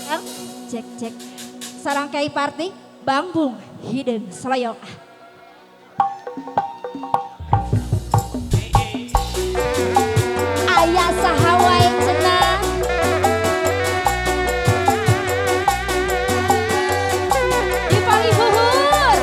Cek cek. Sarangkai party Bambung Hideung Seloyong. Ayah sahawai cenah. Dipanggil buhur.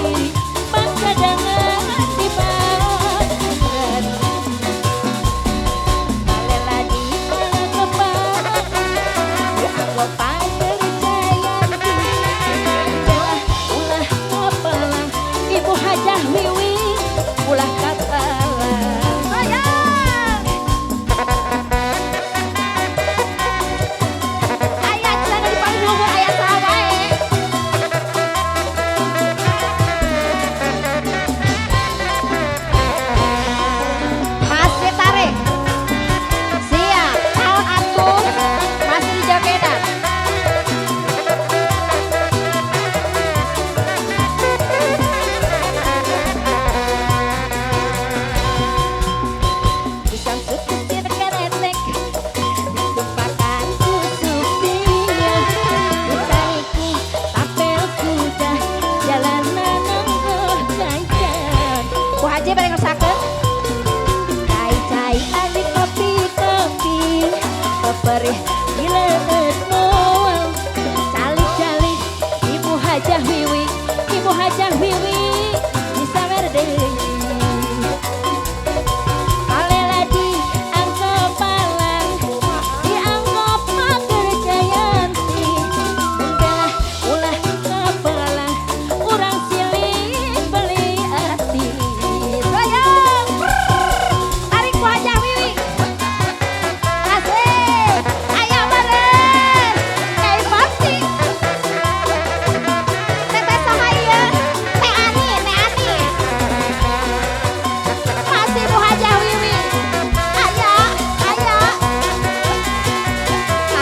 diri, maka jangan dibalas. Balela di kepala, dianggap kepercayaan. Ulah kepala, Ibu Hajah Wiwi, ulah kepala. Sayang. Ayat sana di paling luhur ayat sahabat. Masih tarik. Siap, tahun atuh masih di jaketan. Pisang susu keretek, ditumpahkan susu dia. Utariku tapelku dah jalanan nonggoh jajan. Bu Haji bareng ngesakeun. Cai-cai ali kopi-kopi, peperih dileut moal. Calik-calik Ibu Hajah Wiwi, Ibu Hajah Wiwi bisa berdiri. Balela di angkopalan, dianggap kepercayaan. Udah ulah kepala, urang silih beli hati. Sayang, tarik Bu Hajah Wiwi. Asik, aya bareng Kay Parti. Teteh saha ieu? Teh Ani, Teh Ani. Masih Bu Hajah Wiwi. Aya, aya.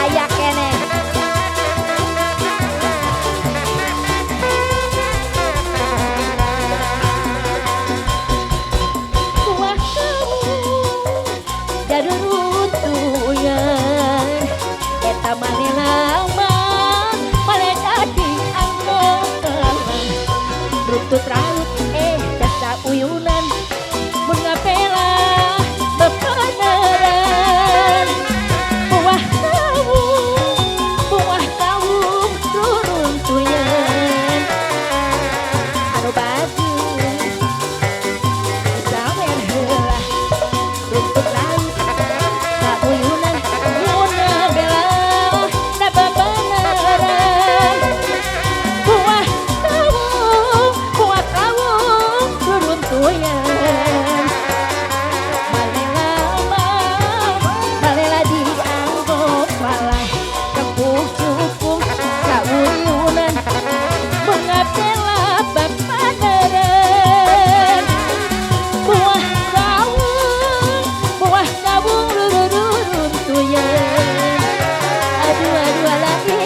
Aya kene. Kuah kamu daruruntuyan. Eta manehna mah male dadi anggotan. Runtut raut dasa uyunan mun ngapela bebeneran. Buah kamu ruruntuyan. Anu bagus sawer heula. Runtut raut kauyunan mun ngabela da bebeneran. Buah kamu ruruntuyan. Balela di anggopalan, kepuh cukup kauyunan mengabela bebeneran. Buah kamu ruruntuyan. Aduh lagi